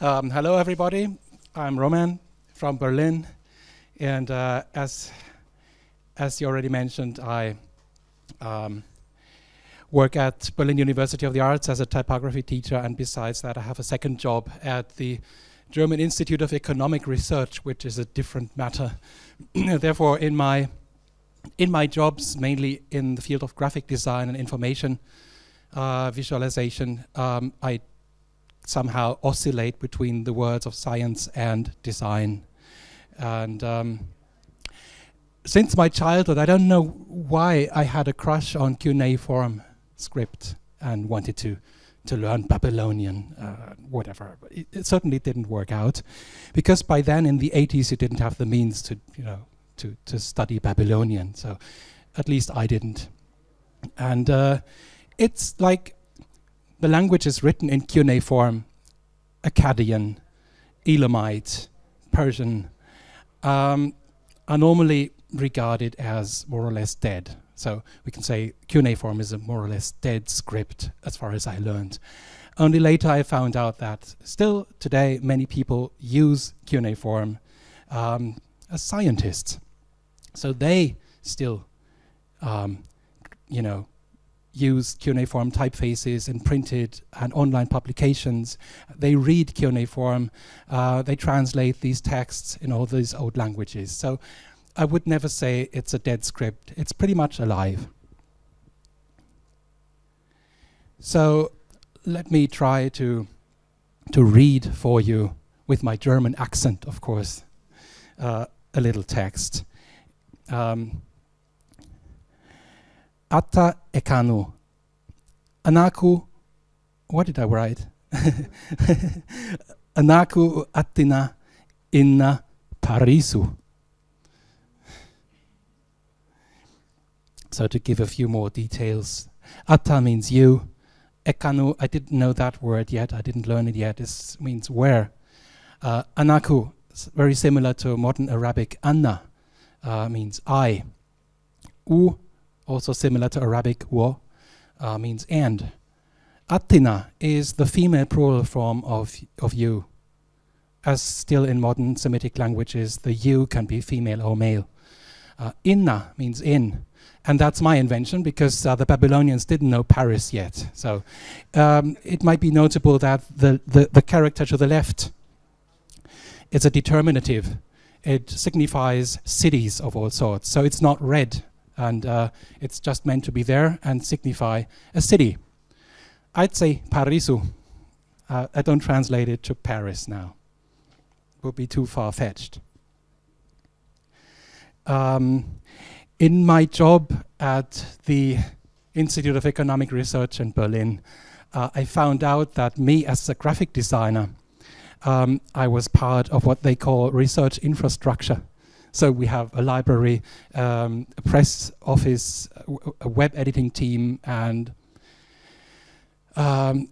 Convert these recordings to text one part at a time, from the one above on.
Hello, everybody. I'm Roman from Berlin, and as you already mentioned, I work at Berlin University of the Arts as a typography teacher, and besides that, I have a second job at the German Institute of Economic Research, which is a different matter. Therefore, in my jobs, mainly in the field of graphic design and information visualization, I somehow oscillate between the worlds of science and design. And since my childhood, I don't know why I had a crush on Cuneiform script and wanted to learn Babylonian, whatever. But it certainly didn't work out, because by then in the 80s you didn't have the means to study Babylonian. So at least I didn't. And it's like the language is written in Cuneiform, Akkadian, Elamite, Persian, are normally regarded as more or less dead. So we can say Cuneiform is a more or less dead script, as far as I learned. Only later I found out that still today many people use Cuneiform as scientists. So they still, use cuneiform typefaces in printed and online publications. They read cuneiform, they translate these texts in all these old languages. So I would never say it's a dead script. It's pretty much alive. So let me try to read for you, with my German accent, of course, a little text. Atta ekanu. Anaku, what did I write? Anaku attina inna Parisu. So to give a few more details, atta means you. Ekanu, I didn't know that word yet. I didn't learn it yet. This means where. Anaku, very similar to modern Arabic. Anna means I. U, also similar to Arabic wo, means and. Attina is the female plural form of you. As still in modern Semitic languages, the you can be female or male. Inna means in. And that's my invention, because the Babylonians didn't know Paris yet. So it might be notable that the character to the left is a determinative. It signifies cities of all sorts. So it's not red. And it's just meant to be there and signify a city. I'd say Parisu. I don't translate it to Paris now. It would be too far-fetched. In my job at the Institute of Economic Research in Berlin, I found out that me as a graphic designer, I was part of what they call research infrastructure. So we have a library, a press office, a web editing team, and the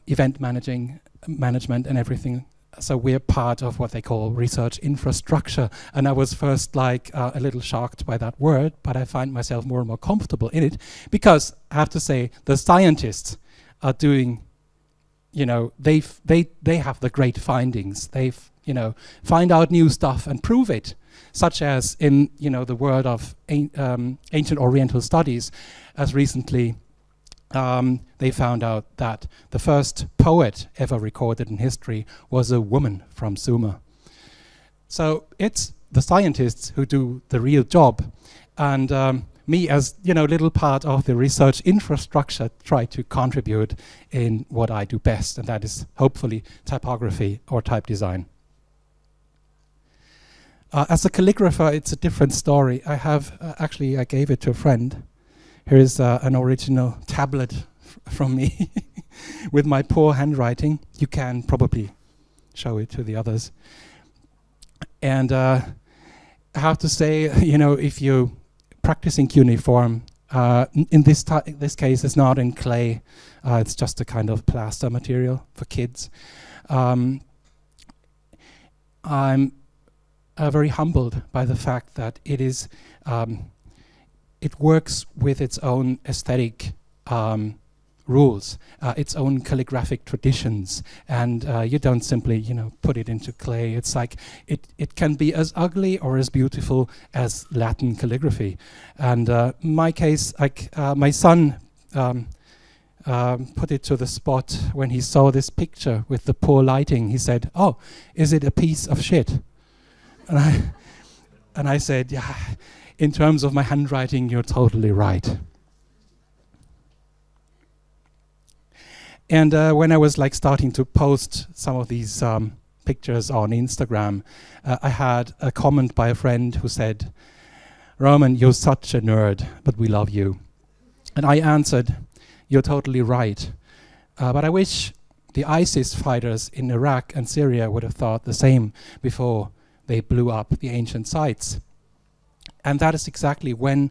event management and everything. So we're part of what they call research infrastructure. And I was first like a little shocked by that word, but I find myself more and more comfortable in it, because I have to say the scientists are doing, they have the great findings. They've find out new stuff and prove it, such as in, the world of Ancient Oriental Studies. As recently, they found out that the first poet ever recorded in history was a woman from Sumer. So it's the scientists who do the real job, and me as, little part of the research infrastructure try to contribute in what I do best, and that is hopefully typography or type design. As a calligrapher, it's a different story. I have, actually, I gave it to a friend. Here's an original tablet from me with my poor handwriting. You can probably show it to the others. And I have to say, if you're practicing cuneiform, in this case, it's not in clay. It's just a kind of plaster material for kids. I'm very humbled by the fact that it is, it works with its own aesthetic rules, its own calligraphic traditions, and you don't simply, put it into clay. It's like it can be as ugly or as beautiful as Latin calligraphy. And my case, like my son put it to the spot when he saw this picture with the poor lighting. He said, "Oh, is it a piece of shit?" And I said, "Yeah, in terms of my handwriting, you're totally right." And when I was like starting to post some of these pictures on Instagram, I had a comment by a friend who said, "Roman, you're such a nerd, but we love you." And I answered, "You're totally right. But I wish the ISIS fighters in Iraq and Syria would have thought the same before they blew up the ancient sites." And that is exactly when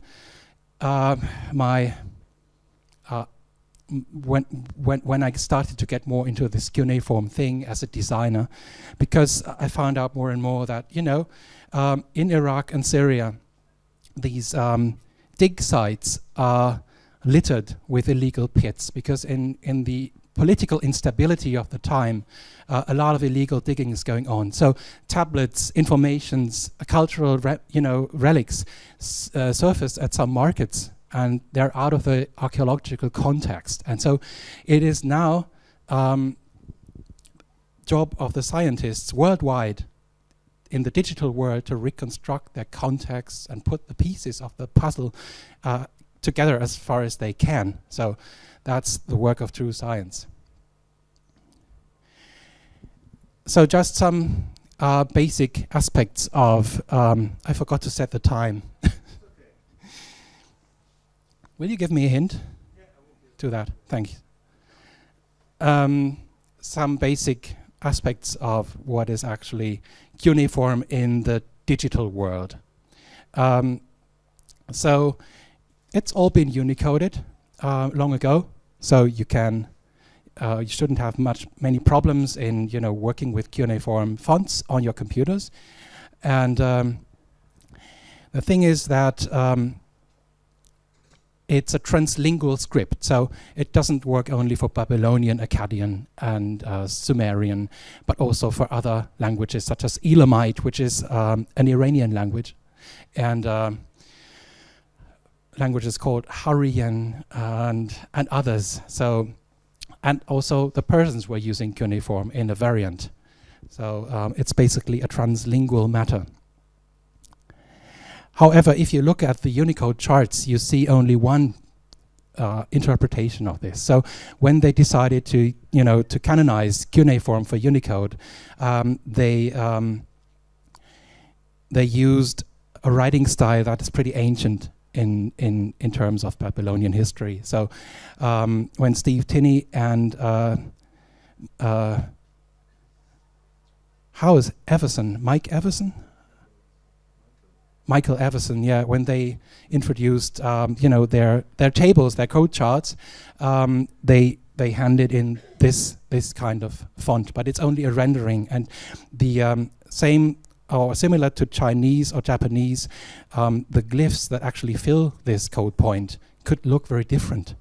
when I started to get more into this cuneiform thing as a designer, because I found out more and more that, in Iraq and Syria, these dig sites are littered with illegal pits, because in the political instability of the time, a lot of illegal digging is going on. So tablets, informations, cultural relics surface at some markets, and they're out of the archaeological context. And so it is now job of the scientists worldwide in the digital world to reconstruct their contexts and put the pieces of the puzzle together as far as they can. So that's the work of true science. So just some basic aspects of, I forgot to set the time. Will you give me a hint? Yeah, I will do that. Thank you. Some basic aspects of what is actually cuneiform in the digital world. So it's all been Unicoded long ago, so you can you shouldn't have many problems in working with cuneiform fonts on your computers. And the thing is that it's a translingual script, so it doesn't work only for Babylonian, Akkadian, and Sumerian, but also for other languages such as Elamite, which is an Iranian language, and languages called Hurrian and others. So, and also the Persians were using cuneiform in a variant. So it's basically a translingual matter. However, if you look at the Unicode charts, you see only one interpretation of this. So when they decided to, to canonize cuneiform for Unicode, they used a writing style that is pretty ancient in terms of Babylonian history. So when Steve Tinney and Michael Everson, yeah, when they introduced, their tables, their code charts, they handed in this kind of font, but it's only a rendering, and the same or similar to Chinese or Japanese, the glyphs that actually fill this code point could look very different,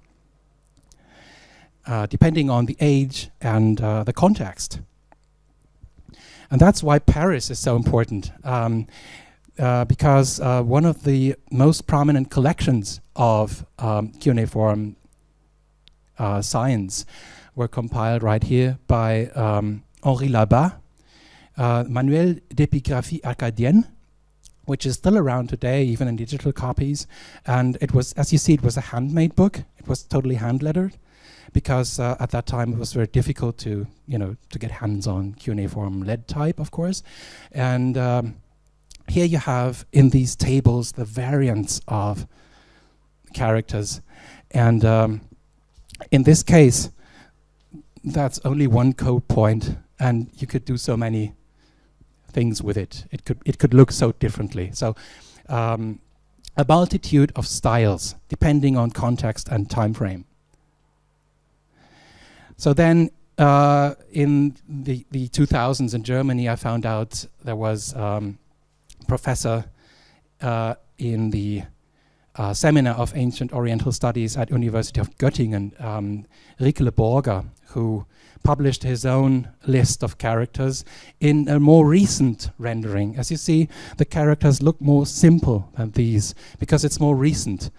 depending on the age and the context. And that's why Paris is so important. Because one of the most prominent collections of cuneiform science were compiled right here by Henri Labat, Manuel d'épigraphie acadienne, which is still around today, even in digital copies. And it was, as you see, it was a handmade book. It was totally hand-lettered, because at that time it was very difficult to get hands on cuneiform lead type, of course. And here you have in these tables the variants of characters, and in this case that's only one code point, and you could do so many things with it. It could look so differently. So a multitude of styles depending on context and time frame. So then in the 2000s in Germany, I found out there was professor in the seminar of Ancient Oriental Studies at University of Göttingen, Rikle Borger, who published his own list of characters in a more recent rendering. As you see, the characters look more simple than these because it's more recent.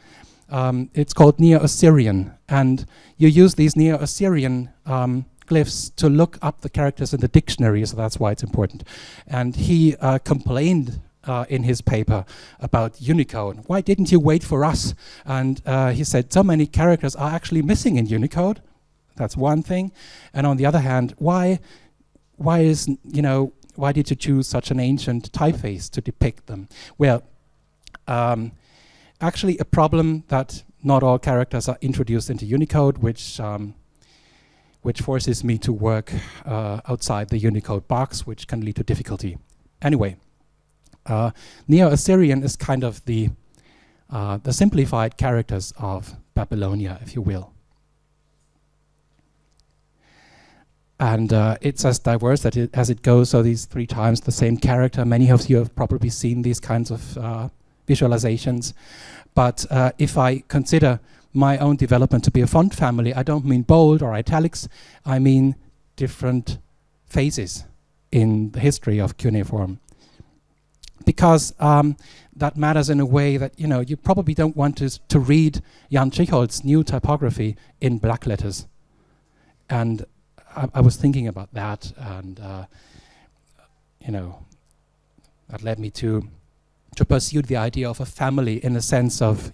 It's called Neo-Assyrian, and you use these Neo-Assyrian glyphs to look up the characters in the dictionary, so that's why it's important. And he complained in his paper about Unicode. Why didn't you wait for us? And he said so many characters are actually missing in Unicode. That's one thing. And on the other hand, why did you choose such an ancient typeface to depict them? Well, actually a problem that not all characters are introduced into Unicode, which forces me to work outside the Unicode box, which can lead to difficulty. Anyway, Neo-Assyrian is kind of the simplified characters of Babylonia, if you will. And it's as diverse as it goes, so these 3 times the same character. Many of you have probably seen these kinds of visualizations. But if I consider my own development to be a font family, I don't mean bold or italics, I mean different phases in the history of cuneiform. Because that matters in a way that, you probably don't want to read Jan Tschicholz's new typography in black letters. And I was thinking about that, and that led me to pursue the idea of a family in a sense of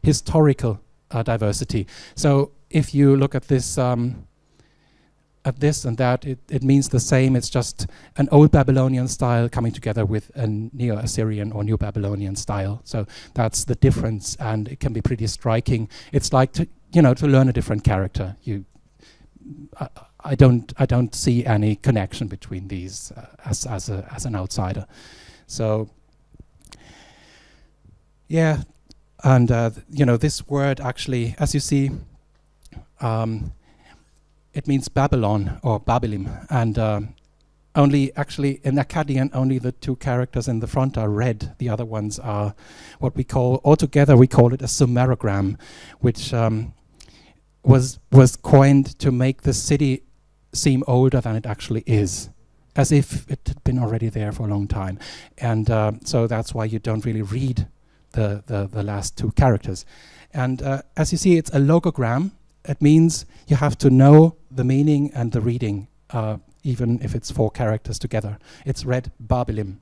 historical diversity. So if you look at this and that, it means the same. It's just an old Babylonian style coming together with a Neo-Assyrian or New Babylonian style. So that's the difference, and it can be pretty striking. It's like to learn a different character. I don't see any connection between these as an outsider. So yeah, and this word actually, as you see, it means Babylon or Babilim, and only actually in Akkadian only the 2 characters in the front are red. The other ones are what we call altogether we call it a sumerogram, which was coined to make the city seem older than it actually is, as if it had been already there for a long time. And so that's why you don't really read the last 2 characters. And as you see, it's a logogram. It means you have to know the meaning and the reading, even if it's 4 characters together. It's read Babilim,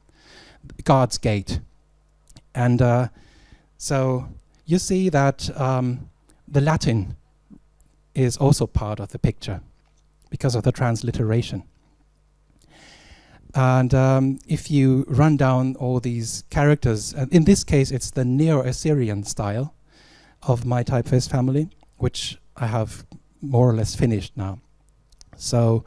God's gate. And so you see that the Latin is also part of the picture because of the transliteration. And if you run down all these characters, and in this case it's the Neo-Assyrian style of my typeface family, which I have more or less finished now. So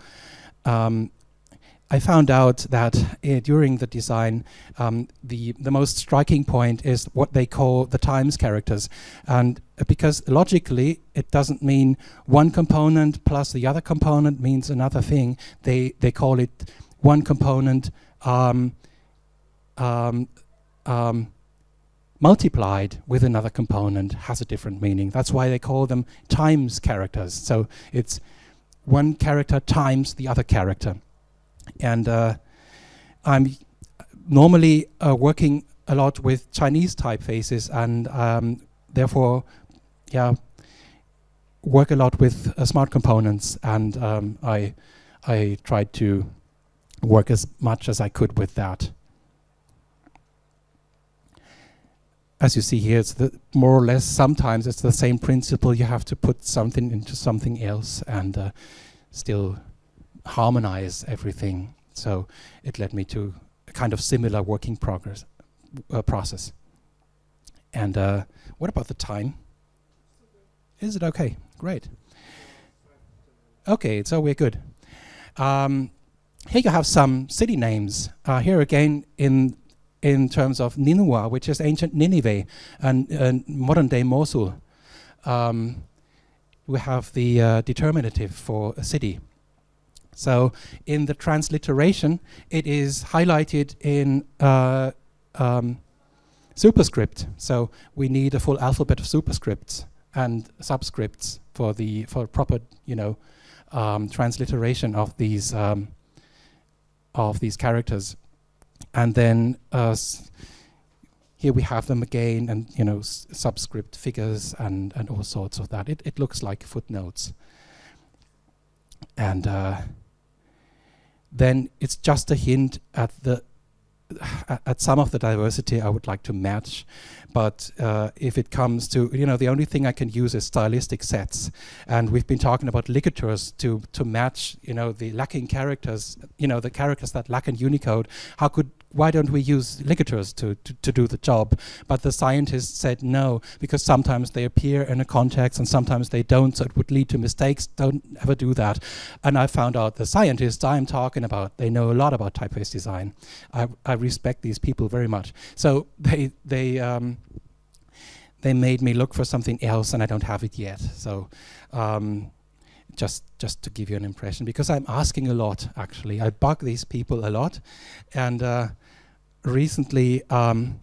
I found out that during the design, the most striking point is what they call the times characters. And because logically, it doesn't mean one component plus the other component means another thing. They call it one component multiplied with another component has a different meaning. That's why they call them times characters. So it's one character times the other character. And I'm normally working a lot with Chinese typefaces, and therefore, work a lot with smart components. And I tried to work as much as I could with that. As you see here, it's more or less, sometimes it's the same principle. You have to put something into something else and still harmonize everything. So it led me to a kind of similar working process. And what about the time? Is it okay? Great. Okay, so we're good. Here you have some city names. Here again in terms of Ninua, which is ancient Nineveh and modern-day Mosul. We have the determinative for a city. So in the transliteration, it is highlighted in superscript. So we need a full alphabet of superscripts and subscripts for proper, transliteration of these characters. And then here we have them again, and subscript figures and all sorts of that. It looks like footnotes. And then it's just a hint at some of the diversity I would like to match, but if it comes to, the only thing I can use is stylistic sets, and we've been talking about ligatures to match, the lacking characters, the characters that lack in Unicode. Why don't we use ligatures to do the job? But the scientists said no, because sometimes they appear in a context and sometimes they don't, so it would lead to mistakes. Don't ever do that. And I found out the scientists I'm talking about, they know a lot about typeface design. I respect these people very much. So they made me look for something else, and I don't have it yet. So just to give you an impression, because I'm asking a lot, actually. I bug these people a lot. And recently I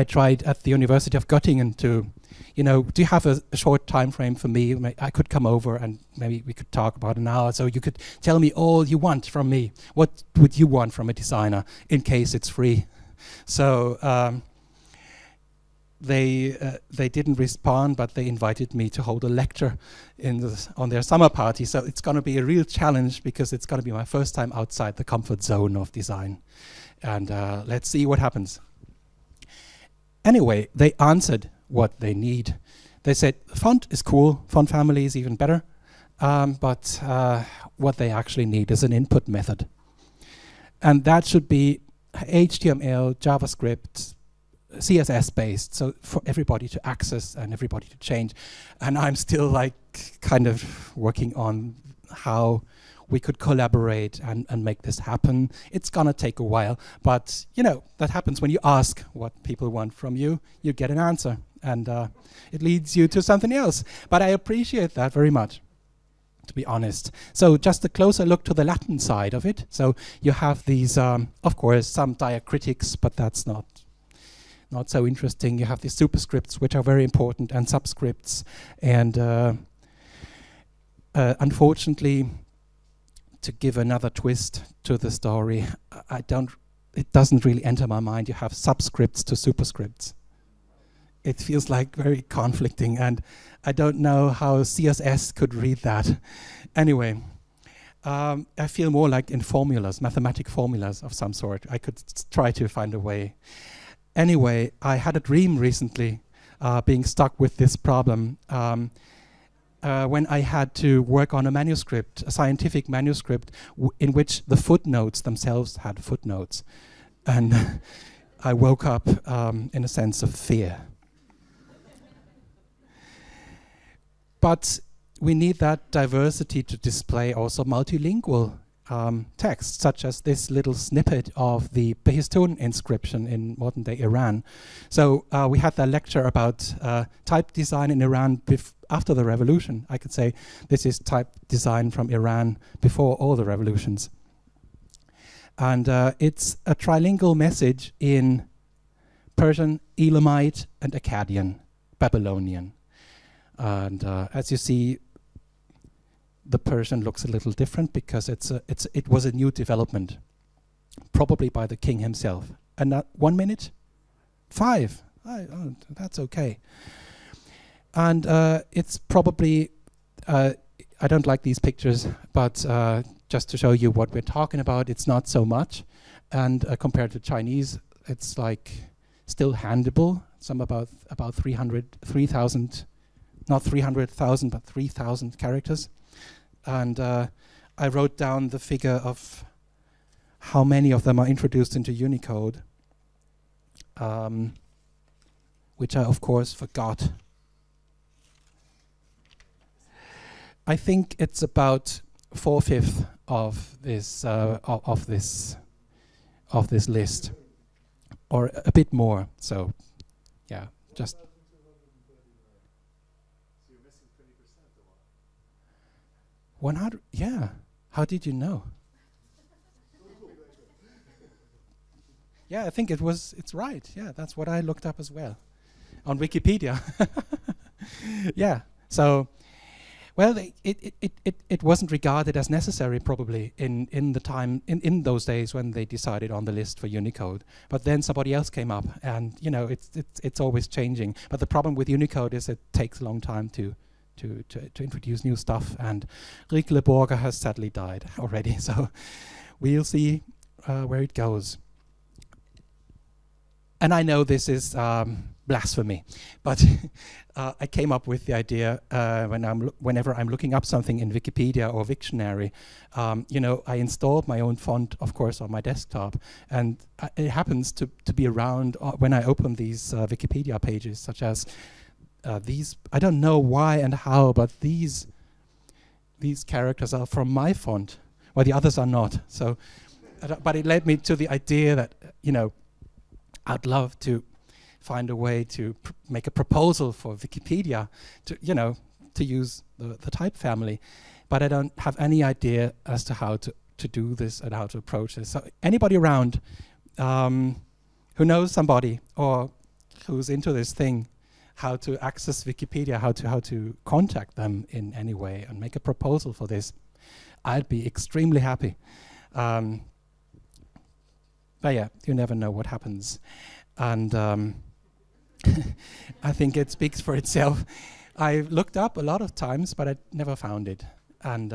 tried at the University of Göttingen to, do you have a short time frame for me? I could come over and maybe we could talk about an hour, so you could tell me all you want from me. What would you want from a designer in case it's free? So they didn't respond, but they invited me to hold a lecture on their summer party. So it's going to be a real challenge, because it's going to be my first time outside the comfort zone of design. And let's see what happens. Anyway, they answered what they need. They said, font is cool, font family is even better, but what they actually need is an input method. And that should be HTML, JavaScript, CSS based, so for everybody to access and everybody to change. And I'm still kind of working on how we could collaborate and make this happen. It's gonna take a while, but that happens when you ask what people want from you, you get an answer, and it leads you to something else. But I appreciate that very much, to be honest. So just a closer look to the Latin side of it. So you have these, of course, some diacritics, but that's not so interesting. You have these superscripts, which are very important, and subscripts. And unfortunately, to give another twist to the story, it doesn't really enter my mind. You have subscripts to superscripts. It feels like very conflicting, and I don't know how CSS could read that. Anyway, I feel more like in formulas, mathematic formulas of some sort. I could try to find a way. Anyway, I had a dream recently, being stuck with this problem, when I had to work on a manuscript, a scientific manuscript, in which the footnotes themselves had footnotes. And I woke up in a sense of fear. But we need that diversity to display also multilingual text, such as this little snippet of the Behistun inscription in modern-day Iran. So we had that lecture about type design in Iran after the revolution. I could say this is type design from Iran before all the revolutions. And it's a trilingual message in Persian, Elamite, and Akkadian, Babylonian. And as you see, the Persian looks a little different because it was a new development, probably by the king himself. And 1 minute? 5. That's okay. And it's probably, I don't like these pictures, but just to show you what we're talking about, it's not so much. And compared to Chinese, it's still handable. Some about 3,000, not 300,000, but 3,000 characters. And I wrote down the figure of how many of them are introduced into Unicode, which I of course forgot. I think it's about 4/5 of this list, or a bit more. So, yeah, just. 100? Yeah. How did you know? Yeah, I think it's right. Yeah, that's what I looked up as well on Wikipedia. Yeah, so, well, it wasn't regarded as necessary probably in the time, in those days when they decided on the list for Unicode. But then somebody else came up, and you know, it's always changing. But the problem with Unicode is it takes a long time to introduce new stuff, and Rieke Borger has sadly died already, so we'll see where it goes. And I know this is blasphemy, but I came up with the idea whenever I'm looking up something in Wikipedia or Wiktionary, you know, I installed my own font, of course, on my desktop, and it happens to be around when I open these Wikipedia pages, such as these. I don't know why and how, but these characters are from my font, while the others are not. So, but it led me to the idea that, you know, I'd love to find a way to make a proposal for Wikipedia to, you know, to use the type family, but I don't have any idea as to how to do this and how to approach this. So anybody around who knows somebody or who's into this thing, how to access Wikipedia, how to contact them in any way and make a proposal for this, I'd be extremely happy. But yeah, you never know what happens. And I think it speaks for itself. I looked up a lot of times, but I never found it. And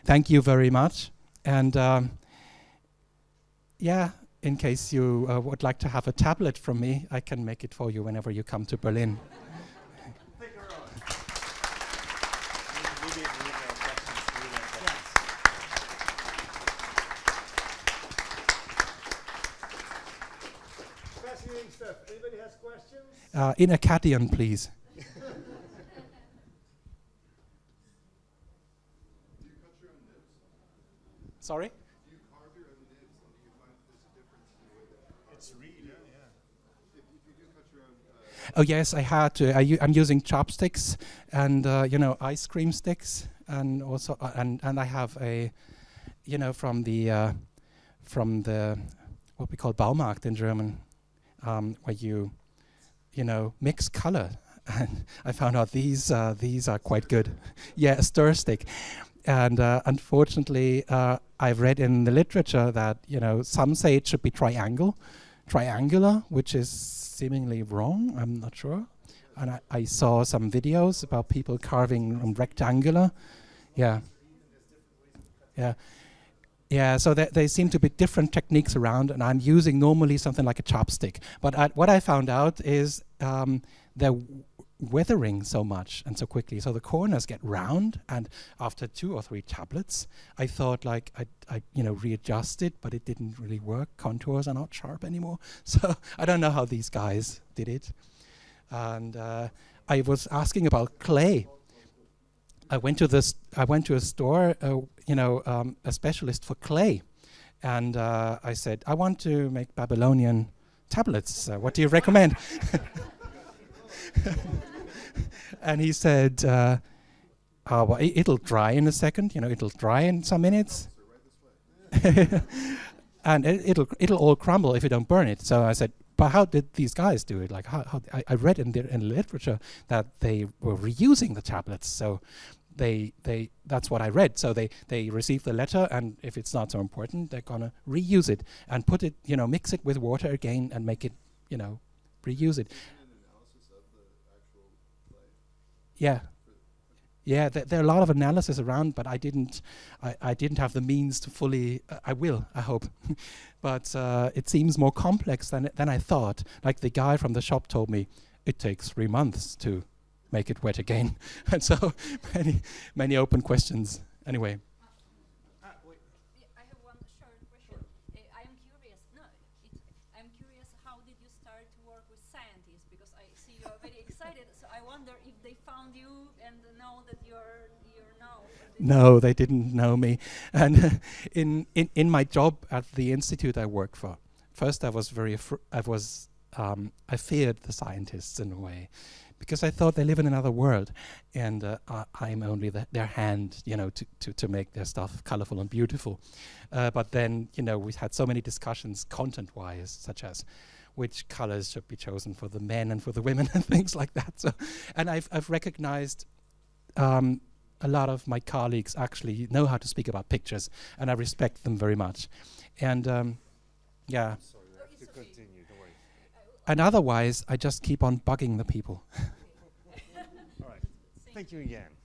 thank you very much. And yeah, in case you would like to have a tablet from me, I can make it for you whenever you come to Berlin. Fascinating stuff. Anybody has questions? In Akkadian, please. Do you cut your own nibs? Sorry? Do you carve your own nibs, and do you find there's a difference in the way that It's real, yeah. if you do cut your own Oh yes, I had to. I'm using chopsticks and you know, ice cream sticks, and also and I have a, you know, from the what we call Baumarkt in German, where you know, mix color. And I found out these are quite good. Yeah, a stir stick. And unfortunately, I've read in the literature that, you know, some say it should be triangular, which is seemingly wrong. I'm not sure. And I saw some videos about people carving rectangular. Yeah. Yeah. Yeah, so there seem to be different techniques around, and I'm using normally something like a chopstick. But what I found out is they're weathering so much and so quickly, so the corners get round, and after 2 or 3 tablets, I thought like I you know, readjust it, but it didn't really work. Contours are not sharp anymore. So I don't know how these guys did it. And I was asking about clay. I went to a store, you know, a specialist for clay, and I said, I want to make Babylonian tablets. What do you recommend? And he said, well, it'll dry in a second. You know, it'll dry in some minutes, and it'll all crumble if you don't burn it. So I said, but how did these guys do it? Like, how I read in the literature that they were reusing the tablets. So that's what I read. So they receive the letter, and if it's not so important, they're gonna reuse it and put it, you know, mix it with water again and make it, you know, reuse it. an analysis of the actual clay? Yeah. Yeah, there are a lot of analysis around, but I didn't have the means to fully. I will, I hope, but it seems more complex than I thought. Like the guy from the shop told me, it takes 3 months to make it wet again, and so many open questions. Anyway. I have one short question. I'm curious. I'm curious. How did you start to work with scientists? Because I see you are very excited. So I wonder if they found you and know that you're now. No, they didn't know me. And in my job at the institute I work for, first I was I feared the scientists in a way, because I thought they live in another world, and I'm only their hand, to make their stuff colorful and beautiful. But then, we had so many discussions content-wise, such as which colors should be chosen for the men and for the women and things like that. So, and I've recognized a lot of my colleagues actually know how to speak about pictures, and I respect them very much. And yeah. Sorry, we have to continue. Don't worry. And otherwise, I just keep on bugging the people. All right. Thank you again.